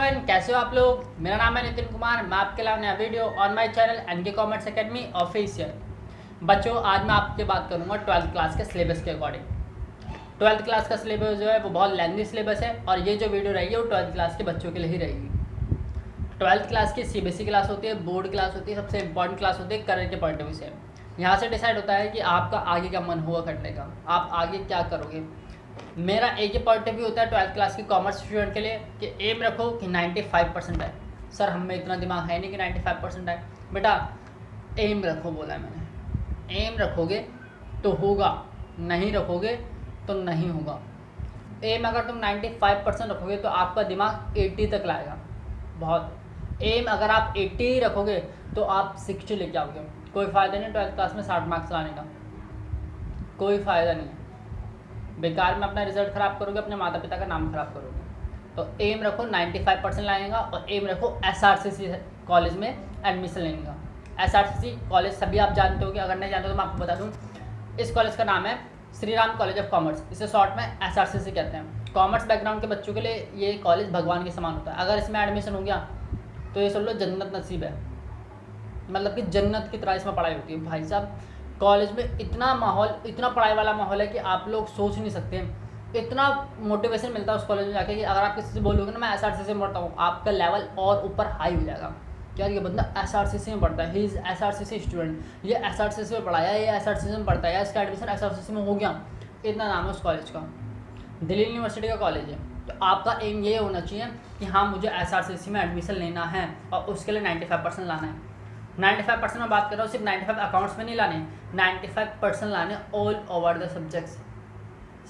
Everyone, कैसे हो आप लोग। मेरा नाम है नितिन कुमार। मैं आपके लिए नया video on my channel NK commerce academy official. बच्चों, आज मैं आपसे बात करूंगा 12th क्लास के सिलेबस के अकॉर्डिंग। 12th क्लास का सिलेबस जो है वो बहुत लेंथी सिलेबस है और ये जो वीडियो रहेगी वो 12th क्लास के बच्चों के लिए ही रहेगी। 12th क्लास की सीबीएसई क्लास होती है, बोर्ड क्लास होती है, सबसे इंपॉर्टेंट क्लास होती है करियर के पॉइंट ऑफ व्यू से। यहाँ से डिसाइड होता है कि आपका आगे का मन हुआ करने का, आप आगे क्या करोगे। मेरा एक ही पॉइंट ऑफ व्यू होता है 12th क्लास की कॉमर्स स्टूडेंट के लिए कि एम रखो कि 95% है। सर हम में इतना दिमाग है नहीं कि 95% है। बेटा एम रखो, बोला है मैंने। एम रखोगे तो होगा, नहीं रखोगे तो नहीं होगा। एम अगर तुम 95% रखोगे तो आपका दिमाग 80 तक लाएगा। बहुत एम अगर आप 80 ही रखोगे तो आप 60 लेके आओगे। कोई फ़ायदा नहीं 12th क्लास में 60 मार्क्स लाने का, कोई फ़ायदा नहीं है। बेकार में अपना रिजल्ट ख़राब करोगे, अपने माता पिता का नाम ख़राब करोगे। तो एम रखो 95% लाने का और एम रखो एसआरसीसी कॉलेज में एडमिशन लेने का। एसआरसीसी कॉलेज सभी आप जानते हो कि अगर नहीं जानते तो मैं आपको बता दूँ। इस कॉलेज का नाम है Shri Ram college of commerce, इसे शॉर्ट में एसआरसीसी कहते हैं। कॉमर्स बैकग्राउंड के बच्चों के लिए ये कॉलेज भगवान के समान होता है। अगर इसमें एडमिशन हो गया तो ये सब लोग जन्नत नसीब है, मतलब कि जन्नत की तरह इसमें पढ़ाई होती है। भाई साहब कॉलेज में इतना माहौल, इतना पढ़ाई वाला माहौल है कि आप लोग सोच नहीं सकते। इतना मोटिवेशन मिलता है उस कॉलेज में जाके कि अगर आप किसी से बोलोगे ना मैं एसआरसीसी में पढ़ता हूँ, आपका लेवल और ऊपर हाई हो जाएगा। यार ये बंदा एसआरसीसी में पढ़ता है, ही इज़ एसआरसीसी स्टूडेंट, ये एसआरसीसी में पढ़ाया, ये एसआरसीसी में पढ़ता है, या इसका एडमिशन एसआरसीसी में हो गया। इतना नाम है उस कॉलेज का। दिल्ली यूनिवर्सिटी का कॉलेज है। तो आपका एम ये होना चाहिए कि हाँ मुझे एसआरसीसी में एडमिशन लेना है और उसके लिए 95% लाना है। 95% में बात कर रहा हूँ, सिर्फ 95 अकाउंट्स में नहीं लाने, 95% लाने ऑल ओवर द सब्जेक्ट्स,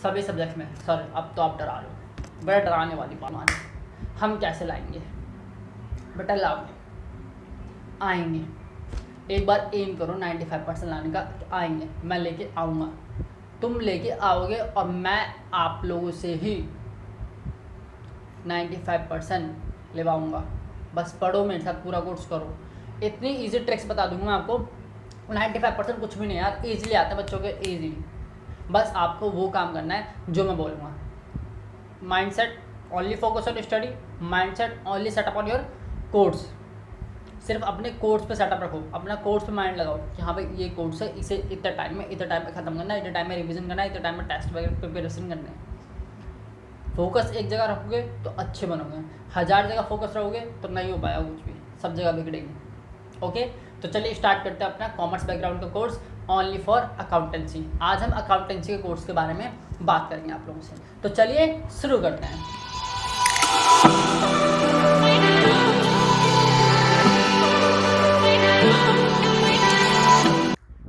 सभी सब्जेक्ट्स में। सर अब तो आप डरा रहे हो, बड़ा डराने वाली बात माने। हम कैसे लाएंगे बेटा, लाओगे, आएंगे। एक बार एम करो 95% लाने का, तो आएंगे, मैं लेके आऊँगा, तुम लेके आओगे और मैं आप लोगों से ही 95% लेवाऊँगा। बस पढ़ो, मेरे साथ पूरा कोर्स करो। इतनी इजी ट्रिक्स बता दूंगा मैं आपको। 95% कुछ भी नहीं यार, ईजिली आता है बच्चों के, ईजिली। बस आपको वो काम करना है जो मैं बोलूँगा। Mindset only focus on study, mindset only setup on your course. सिर्फ अपने कोर्स पे सेटअप रखो, अपना कोर्स पे माइंड लगाओ कि हाँ भाई ये कोर्स है, इसे इतने टाइम में ख़त्म करना है, इतने टाइम में रिवीजन करना है, इतने टाइम में टेस्ट वगैरह प्रिपरेशन करना है। फोकस एक जगह रखोगे तो अच्छे बनोगे, 1000 जगह फोकस रहोगे तो नहीं हो पाएगा कुछ भी, सब जगह बिगड़ेगी। ओके, तो चलिए स्टार्ट करते हैं अपना कॉमर्स बैकग्राउंड का कोर्स ओनली फॉर अकाउंटेंसी। आज हम अकाउंटेंसी के कोर्स के बारे में बात करेंगे आप लोगों से। तो चलिए शुरू करते हैं।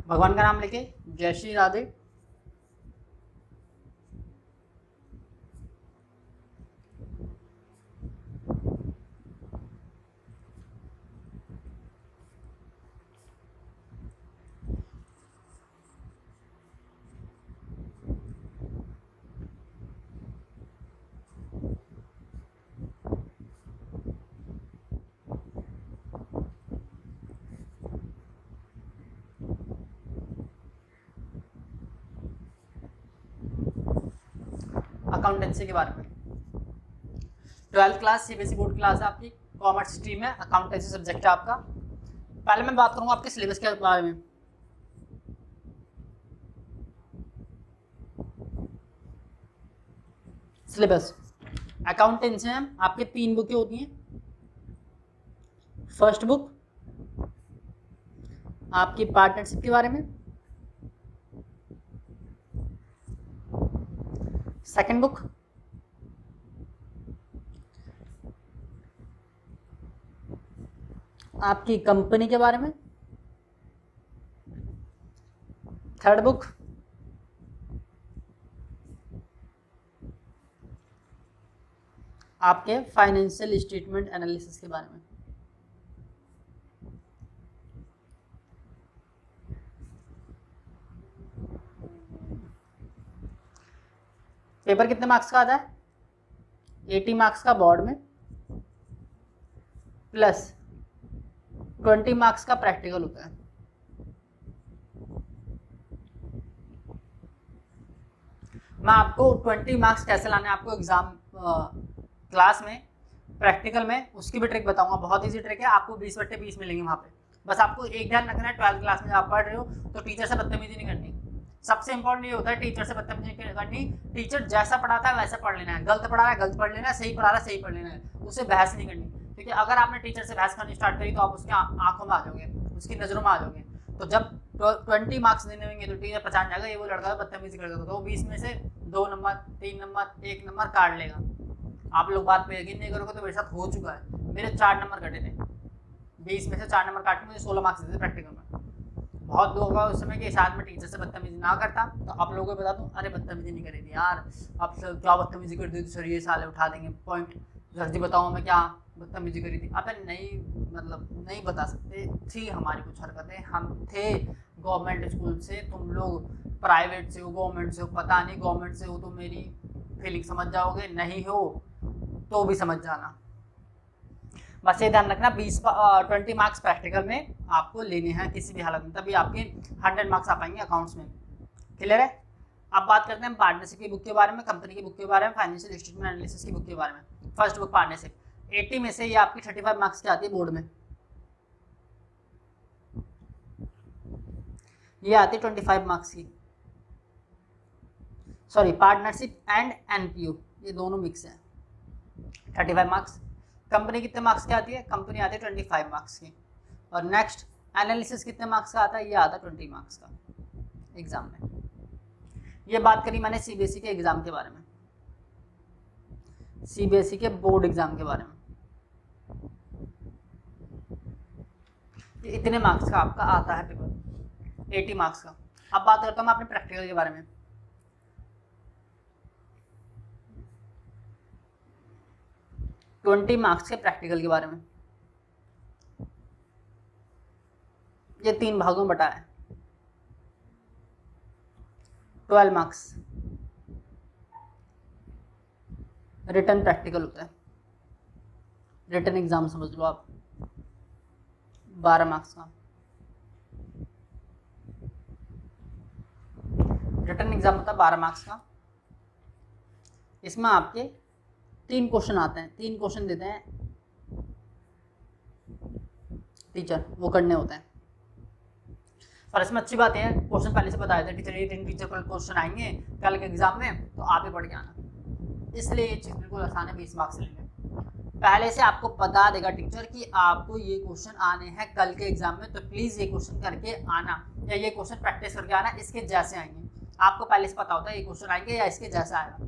भगवान का नाम लेके जय श्री राधे। अकाउंटेंसी के बारे में 12th class CBSE board class है आपकी, कॉमर्स स्ट्रीम है, अकाउंटेंसी सब्जेक्ट है आपका। पहले मैं बात करूंगा आपके सिलेबस के बारे में। सिलेबस अकाउंटेंसी में आपके 3 बुकें होती हैं। फर्स्ट बुक आपकी पार्टनरशिप के बारे में, सेकंड बुक आपकी कंपनी के बारे में, थर्ड बुक आपके फाइनेंशियल स्टेटमेंट एनालिसिस के बारे में। पेपर कितने मार्क्स का आता है? 80 मार्क्स का बोर्ड में, प्लस 20 मार्क्स का प्रैक्टिकल होता है। मैं आपको 20 मार्क्स कैसे लाने हैं आपको एग्जाम क्लास में प्रैक्टिकल में उसकी भी ट्रिक बताऊंगा, बहुत ईजी ट्रिक है, आपको 20/20 मिलेंगे वहाँ पे। बस आपको एक ध्यान रखना है, 12th क्लास में जब आप पढ़ रहे हो तो टीचर से बदतमीजी नहीं करनी। सबसे इंपॉर्टेंट ये होता है टीचर से बदतमीजी करनी। टीचर जैसा पढ़ाता है वैसा पढ़ लेना है, गलत पढ़ा रहा है गलत पढ़ लेना है, सही पढ़ा रहा है सही पढ़ लेना है, उससे बहस नहीं करनी। क्योंकि अगर आपने टीचर से बहस करनी स्टार्ट करी तो आप उसकी आंखों में आ जाओगे, उसकी नज़रों में आ जाओगे। तो जब 20 मार्क्स देने होंगे तो टीचर पहचान जाएगा ये वो लड़का बदतमीजी करता, तो 20 में से 2 नंबर 3 नंबर 1 नंबर काट लेगा। आप लोग बात पे यकीन नहीं करोगे तो मेरे साथ हो चुका है, मेरे 4 नंबर कटे थे, 20 में से 4 नंबर काट के मुझे 16 मार्क्स देते प्रैक्टिकल में। बहुत लोग होगा उस समय के साथ में टीचर से बदतमीजी ना करता, तो आप लोगों को बता दूं, अरे बदतमीजी नहीं करी थी यार, आप सर क्या बदतमीजी कर दी थी सर, ये साले उठा देंगे पॉइंट, सर जी बताओ मैं क्या बदतमीजी करी थी। अब नहीं, मतलब नहीं बता सकते, थी हमारी कुछ हरकतें, हम थे गवर्नमेंट स्कूल से, तुम लोग प्राइवेट से हो गवर्नमेंट से हो, पता नहीं गवर्नमेंट से हो तो मेरी फीलिंग समझ जाओगे, नहीं हो तो भी समझ जाना। बस ये ध्यान रखना 20 मार्क्स प्रैक्टिकल में आपको लेने हैं किसी भी हालत में, तभी आपके 100 मार्क्स आ पाएंगे अकाउंट्स में। क्लियर है? अब बात करते हैं पार्टनरशिप की बुक के बारे में, कंपनी की बुक के बारे में, फाइनेंशियल स्टेटमेंट एनालिसिस की बुक के बारे में। फर्स्ट बुक पार्टनरशिप, 80 में से ये आपकी 35 मार्क्स की आती है बोर्ड में, ये आती है 25 मार्क्स की। सॉरी, पार्टनरशिप एंड एनपीयू ये दोनों मिक्स है। 35 मार्क्स। कंपनी कितने मार्क्स की आती है? कंपनी आती है 25 मार्क्स की। और नेक्स्ट एनालिसिस कितने मार्क्स का आता है? ये आता है 20 मार्क्स का एग्जाम में। ये बात करी मैंने सीबीएसई के एग्जाम के बारे में, सीबीएसई के बोर्ड एग्जाम के बारे में। ये इतने मार्क्स का आपका आता है पेपर, 80 मार्क्स का। अब बात करता हूँ मैं अपने प्रैक्टिकल के बारे में। ट्वेंटी मार्क्स के प्रैक्टिकल के बारे में। ये 3 भागों में बटा है। 12 मार्क्स रिटन प्रैक्टिकल होता है, रिटन एग्जाम समझ लो आप, 12 मार्क्स का रिटन एग्जाम होता है, 12 मार्क्स का। इसमें आपके 3 क्वेश्चन आते हैं, 3 क्वेश्चन देते हैं टीचर, वो करने होते हैं। पर इसमें अच्छी बात है, क्वेश्चन पहले से बताए थे टीचर, ये 3 टीचर को क्वेश्चन आएंगे कल के एग्जाम में, तो आप ही पढ़ के आना। इसलिए ये चीज़ बिल्कुल आसान है, 20 मार्क्स लेंगे। पहले से आपको बता देगा टीचर कि आपको ये क्वेश्चन आने हैं कल के एग्जाम में, तो प्लीज़ ये क्वेश्चन करके आना, या ये क्वेश्चन प्रैक्टिस करके आना, इसके जैसे आएंगे। आपको पहले से पता होता है ये क्वेश्चन आएंगे या इसके जैसा आएगा।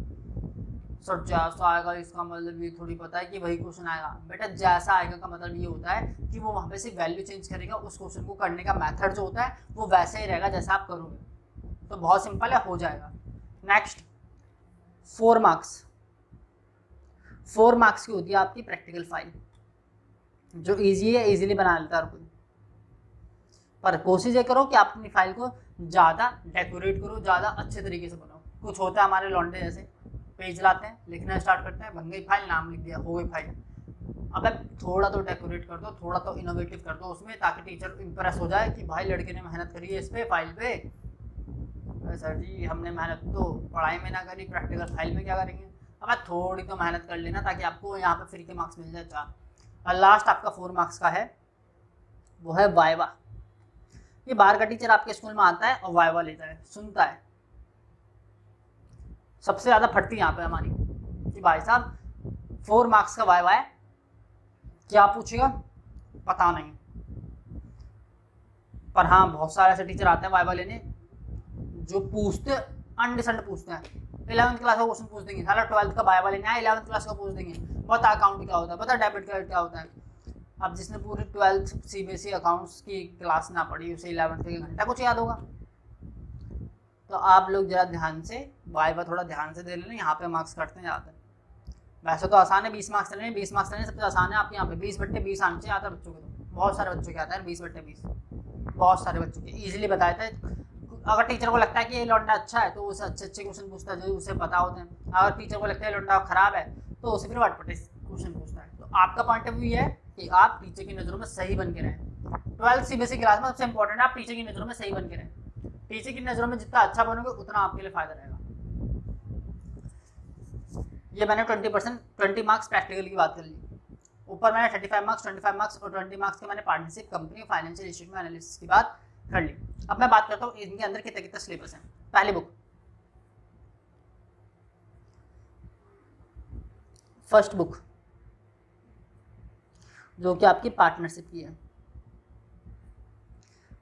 सर जैसा आएगा इसका मतलब ये थोड़ी पता है कि वही क्वेश्चन आएगा। बेटा जैसा आएगा का मतलब ये होता है कि वो वहाँ पे से वैल्यू चेंज करेगा, उस क्वेश्चन को करने का मेथड जो होता है वो वैसे ही रहेगा जैसा आप करोगे। तो बहुत सिंपल है, हो जाएगा। नेक्स्ट 4 मार्क्स, 4 मार्क्स की होती है आपकी प्रैक्टिकल फाइल, जो ईजी है, ईजिली बना लेता है हर कोई। पर कोशिश ये करो कि आप अपनी फाइल को ज़्यादा डेकोरेट करो, ज़्यादा अच्छे तरीके से बनाओ। कुछ होता है हमारे लौंडे जैसे, पेज लाते हैं, लिखना स्टार्ट करते हैं, बन गई फाइल, नाम लिख दिया, हो गई फाइल। अब थोड़ा तो डेकोरेट कर दो, थोड़ा तो इनोवेटिव कर दो उसमें, ताकि टीचर इंप्रेस हो जाए कि भाई लड़के ने मेहनत करी है इस पे फाइल पे। सर जी हमने मेहनत तो पढ़ाई में ना करी, प्रैक्टिकल फाइल में क्या करेंगे। अब थोड़ी तो मेहनत कर लेना ताकि आपको यहाँ पे फ्री के मार्क्स मिल जाए 4। और लास्ट आपका 4 मार्क्स का है, वो है वाइवा। ये बाहर का टीचर आपके स्कूल में आता है और वाइवा लेता है, सुनता है। सबसे ज़्यादा फटती यहाँ पे हमारी कि भाई साहब 4 मार्क्स का वाइवा है, क्या पूछेगा पता नहीं। पर हाँ बहुत सारे ऐसे टीचर आते हैं वाइवा लेने जो पूछते अनडिसेंट पूछते हैं। 11th क्लास का क्वेश्चन पूछ देंगे, साला 12th का वाइवा लेने आया 11th क्लास का पूछ देंगे, पता अकाउंट क्या होता है, पता डेबिट क्रेडिट क्या होता है। अब जिसने पूरी 12th सीबीएसई अकाउंट्स की क्लास ना पढ़ी उसे 11th का घंटा कुछ याद होगा। तो आप लोग जरा ध्यान से वाइवा थोड़ा ध्यान से दे लेना, यहाँ पे मार्क्स कटते हैं ज़्यादा। वैसे तो आसान है 20 मार्क्स लेने, 20 मार्क्स लेने सबसे आसान है। आप यहाँ पे 20/20 आने चाहिए आता है बच्चों के, तो बहुत सारे बच्चों के आता है 20/20, बहुत सारे बच्चों के ईजिली बताया था। अगर टीचर को लगता है कि ये लौंडा अच्छा है तो उसे अच्छे क्वेश्चन पूछता है जो उसे पता होते हैं। अगर टीचर को लगता है लौंडा खराब है तो उसे फिर वाटपटे क्वेश्चन पूछता है। तो आपका पॉइंट ऑफ व्यू है कि आप टीचर की नज़रों में सही बन के रहें। 12th सीबीएसई क्लास में सबसे इंपॉर्टेंट है आप टीचर की नज़रों में सही बन के रहें। टीचर की नज़रों में जितना अच्छा बनोगे उतना आपके लिए फायदा रहेगा। ये मैंने 20 मार्क्स प्रैक्टिकल की बात कर ली। ऊपर मैंने 35 मार्क्स 25 मार्क्स और 20 मार्क्स के मैंने पार्टनरशिप, कंपनी, फाइनेंशियल इंस्टीट्यूट में एनालिसिस की बात कर ली। अब मैं बात करता हूँ इनके अंदर कितने कितने सिलेबस हैं। पहली बुक, फर्स्ट बुक जो कि आपकी पार्टनरशिप की है,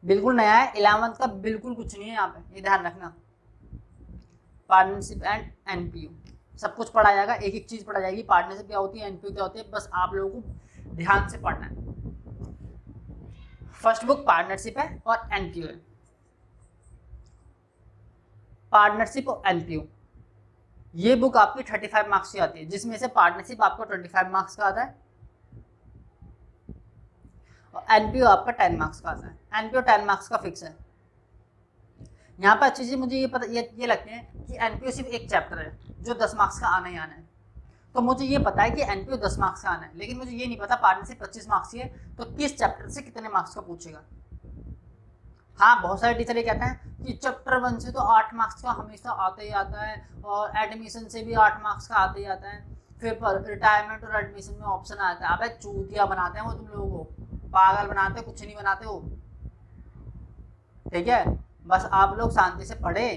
बिल्कुल नया है, 11th का बिल्कुल कुछ नहीं है यहाँ पे, ये ध्यान रखना। पार्टनरशिप एंड एनपीयू सब कुछ पढ़ा जाएगा, एक एक चीज पढ़ा जाएगी, पार्टनरशिप क्या होती है, एनपीयू क्या होती है, बस आप लोगों को ध्यान से पढ़ना है। फर्स्ट बुक पार्टनरशिप है और एनपीयू है। पार्टनरशिप और एनपीयू ये बुक आपकी 35 मार्क्स की आती है, जिसमें से पार्टनरशिप आपको 25 मार्क्स का आता है और एनपीयू आपका 10 मार्क्स का आता है। एनपीयू 10 मार्क्स का फिक्स है। यहाँ पर अच्छी चीज़ मुझे ये पता ये लगती है कि एनपीयू सिर्फ एक चैप्टर है जो 10 मार्क्स का आना ही आना है। तो मुझे ये पता है कि एनपीयू 10 मार्क्स का आना है, लेकिन मुझे ये नहीं पता पार्टनरशिप 25 मार्क्स की है तो किस चैप्टर से कितने मार्क्स का पूछेगा। हाँ, बहुत सारे टीचर ये कहते हैं कि चैप्टर 1 से तो 8 मार्क्स का हमेशा आता ही आता है और एडमिशन से भी 8 मार्क्स का आता ही आता है, फिर रिटायरमेंट और एडमिशन में ऑप्शन आता है। अबे चूतिया बनाते हैं वो, तुम लोगों को पागल बनाते, कुछ नहीं बनाते हो, ठीक है। बस आप लोग शांति से पढ़े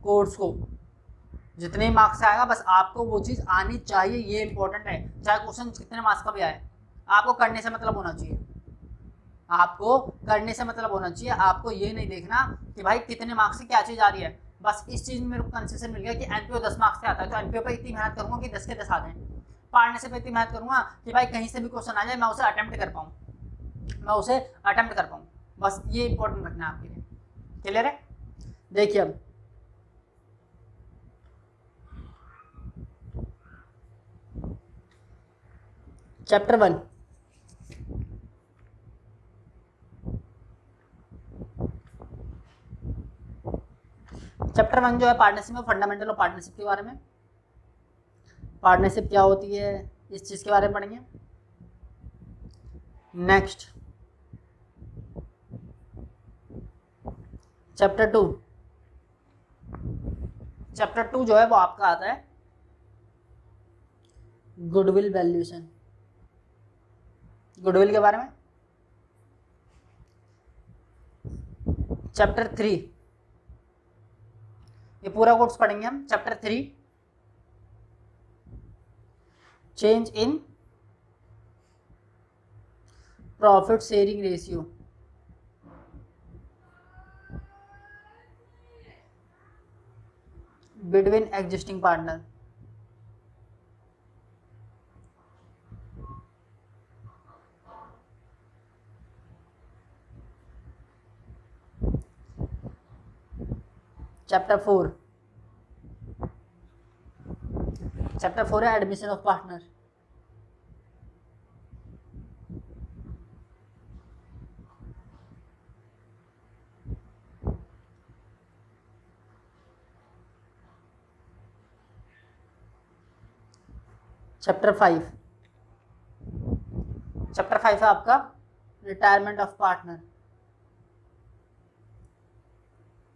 कोर्स को, जितने मार्क्स आएगा बस आपको वो चीज़ आनी चाहिए, ये इंपॉर्टेंट है। चाहे क्वेश्चन कितने मार्क्स का भी आए, आपको करने से मतलब होना चाहिए, आपको करने से मतलब होना चाहिए। आपको ये नहीं देखना कि भाई कितने मार्क्स से क्या चीज़ आ रही है। बस इस चीज़ में मेरे को कंसेशन मिल गया कि एनपीओ 10 मार्क्स से आता है तो एनपीओ पर इतनी मेहनत करूँगा कि 10 के 10 आ जाए। पढ़ने से पे इतनी मेहनत करूँगा कि भाई कहीं से भी क्वेश्चन आ जाए मैं उसे अटेम्प्ट कर पाऊँ, बस ये इंपॉर्टेंट रखना है आपके लिए। क्लियर है? देखिए अब चैप्टर 1 जो है पार्टनरशिप में, फंडामेंटल ऑफ पार्टनरशिप के बारे में, पार्टनरशिप क्या होती है इस चीज के बारे में पढ़ेंगे। नेक्स्ट चैप्टर 2 जो है वो आपका आता है गुडविल वैल्यूएशन, गुडविल के बारे में। चैप्टर 3 ये पूरा कोर्स पढ़ेंगे हम। Chapter 3 change in profit sharing ratio, between existing partner. Chapter 4 है एडमिशन ऑफ पार्टनर। चैप्टर 5 है आपका रिटायरमेंट ऑफ पार्टनर।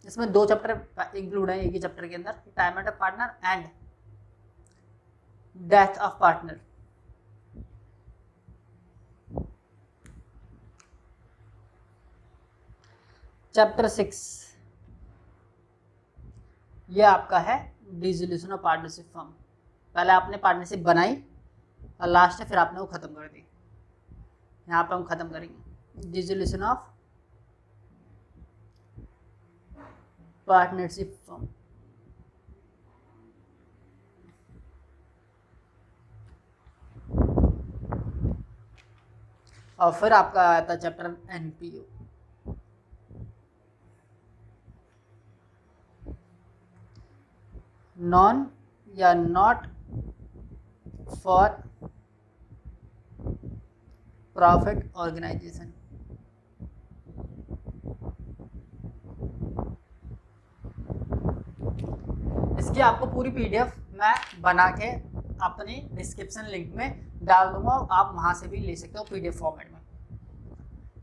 इसमें 2 चैप्टर इंक्लूड है एक ही चैप्टर के अंदर, retirement of partner and death of partner. Chapter 6 ये आपका है डिसोल्यूशन ऑफ पार्टनरशिप फर्म। पहले आपने पार्टनरशिप बनाई और लास्ट में फिर आपने वो खत्म कर दी। यहाँ पे हम खत्म करेंगे डिसोल्यूशन ऑफ पार्टनरशिप फर्म। और फिर आपका आता चैप्टर एनपीयू। नॉन या नॉट फॉर प्रॉफिट ऑर्गेनाइजेशन। इसकी आपको पूरी पीडीएफ मैं बना के अपनी डिस्क्रिप्शन लिंक में डाल दूंगा, आप वहां से भी ले सकते हो पीडीएफ फॉर्मेट में।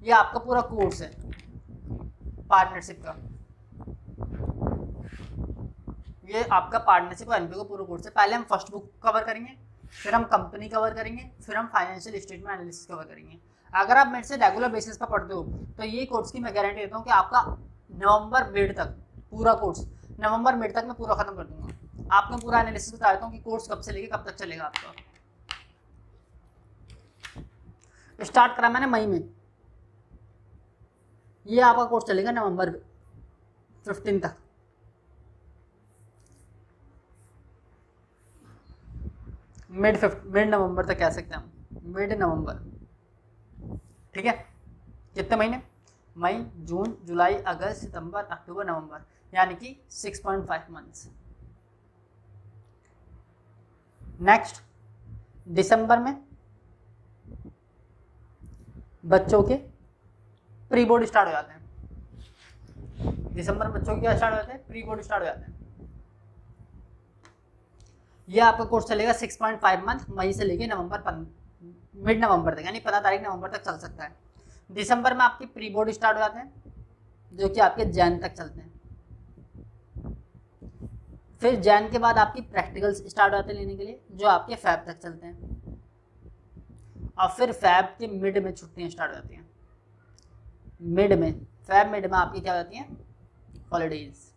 ये आपका पूरा कोर्स है पार्टनरशिप का, ये आपका पार्टनरशिप और एनपीयू का पूरा कोर्स है। पहले हम फर्स्ट बुक कवर करेंगे, फिर हम कंपनी कवर करेंगे, फिर हम फाइनेंशियल स्टेटमेंट एनालिसिस कवर करेंगे। अगर आप मेरे से रेगुलर बेसिस पर पढ़ते हो तो ये कोर्स की मैं गारंटी देता हूँ कि आपका नवंबर मिड तक पूरा कोर्स, नवंबर मिड तक मैं पूरा खत्म कर दूंगा। आपको पूरा एनालिसिस बता देता हूँ कि कोर्स कब से लेके कब तक चलेगा आपका। स्टार्ट करा मैंने मई में, ये आपका कोर्स चलेगा नवंबर 15 तक। मिड नवंबर तक कह सकते हैं हम, मिड नवंबर। ठीक है, कितने महीने? मई, जून, जुलाई, अगस्त, सितंबर, अक्टूबर, नवंबर, यानी कि 6.5 मंथ्स। नेक्स्ट दिसंबर में बच्चों के प्री बोर्ड स्टार्ट हो जाते हैं। दिसंबर में बच्चों के क्या स्टार्ट हो जाते हैं? प्री बोर्ड स्टार्ट हो जाते हैं। यह आपका कोर्स चलेगा 6.5 मंथ, मई से लेके मिड नवंबर तक, यानी 15 तारीख नवंबर तक चल सकता है। दिसंबर में आपके प्री बोर्ड स्टार्ट हो जाते हैं जो कि आपके जैन तक चलते हैं। फिर जैन के बाद आपकी प्रैक्टिकल्स स्टार्ट हो जाते हैं लेने के लिए, जो आपके फैब तक चलते हैं। और फिर फैब के मिड में छुट्टियां स्टार्ट हो जाती हैं। मिड में आपकी क्या हो जाती हैं? हॉलीडेज,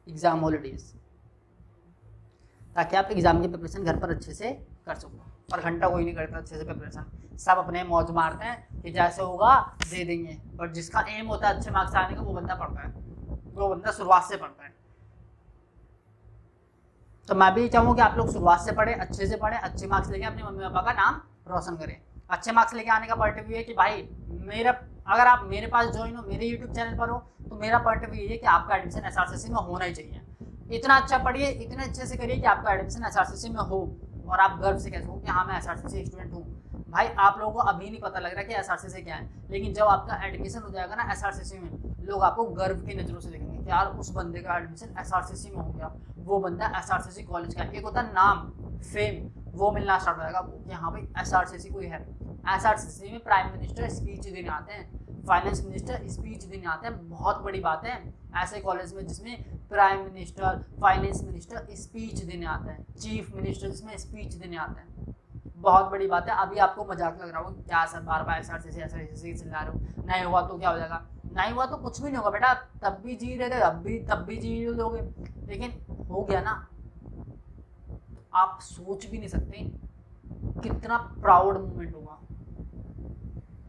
एग्जाम हॉलीडेज, ताकि आप एग्जाम की प्रिपरेशन घर पर अच्छे से कर सको। और घंटा कोई नहीं करता अच्छे से प्रिपरेशन, सब अपने मौज मारते हैं कि जैसे होगा दे देंगे। और जिसका एम होता है अच्छे मार्क्स आने का, वो बंदा पढ़ता है, वो बंदा शुरुआत से पढ़ता है। तो मैं भी चाहूँगा कि आप लोग शुरुआत से पढ़ें, अच्छे से पढ़ें, अच्छे मार्क्स लेके अपने मम्मी पापा का नाम रोशन करें। अच्छे मार्क्स लेके आने का पॉइंट ऑफ व्यू है कि भाई अगर आप मेरे पास ज्वाइन हो, मेरे यूट्यूब चैनल पर हो, तो मेरा पॉइंट ऑफ व्यू ये है कि आपका एडमिशन एसआरसीसी में होना ही चाहिए। इतना अच्छा पढ़िए, इतने अच्छे से करिए कि आपका एडमिशन एसआरसीसी में हो और आप गर्व से कह सको कि हाँ मैं एसआरसीसी स्टूडेंट हूँ। भाई आप लोगों को अभी नहीं पता लग रहा कि एसआरसीसी क्या है, लेकिन जब आपका एडमिशन हो जाएगा ना एसआरसीसी में, लोग आपको गर्व की नज़रों से देखेंगे कि यार उस बंदे का एडमिशन एसआरसीसी में हो गया, वो बंदा एसआरसीसी कॉलेज का। एक होता है नाम, फेम, वो मिलना स्टार्ट हो जाएगा कि हाँ भाई एसआरसीसी कोई है। एसआरसीसी में प्राइम मिनिस्टर स्पीच देने आते हैं, फाइनेंस मिनिस्टर स्पीच देने आते हैं। बहुत बड़ी बात है ऐसे कॉलेज में जिसमें prime minister, finance minister speech देने आते हैं, चीफ मिनिस्टर जिसमें स्पीच देने आते हैं। बहुत बड़ी बात है। अभी आपको मजाक लग रहा होगा क्या सर बार बार एसआरसीसी चिल्ला रहे हो, नहीं हुआ तो क्या हो जाएगा? नहीं हुआ तो कुछ भी नहीं होगा बेटा, तब भी जी रहे थे, तब भी जी लोगे, लेकिन हो गया ना। आप सोच भी नहीं सकते कितना प्राउड मोमेंट होगा।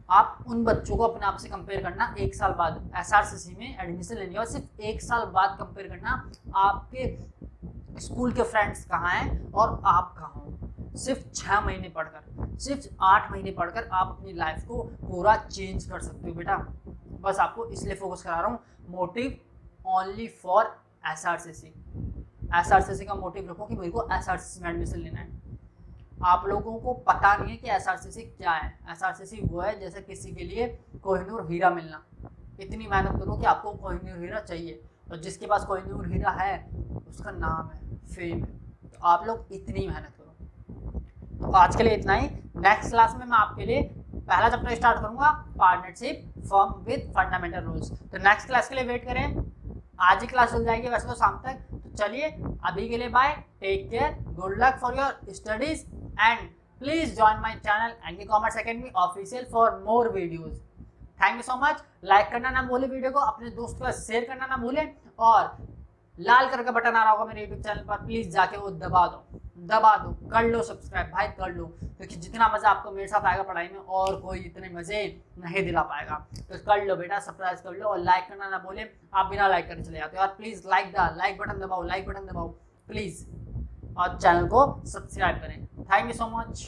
आप उन बच्चों को अपने आप से कंपेयर करना, एक साल बाद एसआरसीसी में एडमिशन लेने के बाद सिर्फ एक साल बाद कंपेयर करना, आपके स्कूल के फ्रेंड्स कहाँ हैं और आप कहाँ हो। सिर्फ 6 महीने पढ़कर, सिर्फ 8 महीने पढ़कर आप अपनी लाइफ को पूरा चेंज कर सकते हो बेटा। बस आपको इसलिए फोकस करा रहा हूँ, motive only for SRCC. SRCC का मोटिव रखो कि मेरे को एसआरसीसी में एडमिशन लेना है। आप लोगों को पता नहीं है कि एसआरसीसी क्या है। एसआरसीसी वो है जैसे किसी के लिए कोहिनूर हीरा मिलना। इतनी मेहनत करो कि आपको कोहिनूर हीरा चाहिए, और जिसके पास कोहिनूर हीरा है उसका नाम है, फेम है। तो आप लोग इतनी मेहनत करो। तो आज के लिए इतना ही। नेक्स्ट क्लास में मैं आपके लिए पहला चैप्टर स्टार्ट करूंगा, partnership firm with fundamental rules. तो नेक्स्ट क्लास के लिए वेट करें, आज ही क्लास चल जाएगी वैसे तो शाम तक। तो चलिए अभी के लिए bye, take care, good luck for your studies and please join my channel Anky commerce academy official for more videos. Thank you so much. Like करना ना भूलें, वीडियो को अपने दोस्तों के साथ शेयर करना ना भूलें, और लाल कलर का बटन आ रहा होगा मेरे यूट्यूब चैनल पर, प्लीज जाके वो दबा दो, कर लो सब्सक्राइब भाई, कर लो, क्योंकि जितना मजा आपको मेरे साथ आएगा पढ़ाई में और कोई इतने मजे नहीं दिला पाएगा। तो कर लो बेटा, सब्सक्राइब कर लो और लाइक करना ना भूलें। आप बिना लाइक करने चले जाते हो यार, प्लीज लाइक बटन दबाओ प्लीज, और चैनल को सब्सक्राइब करें। Thank you so much.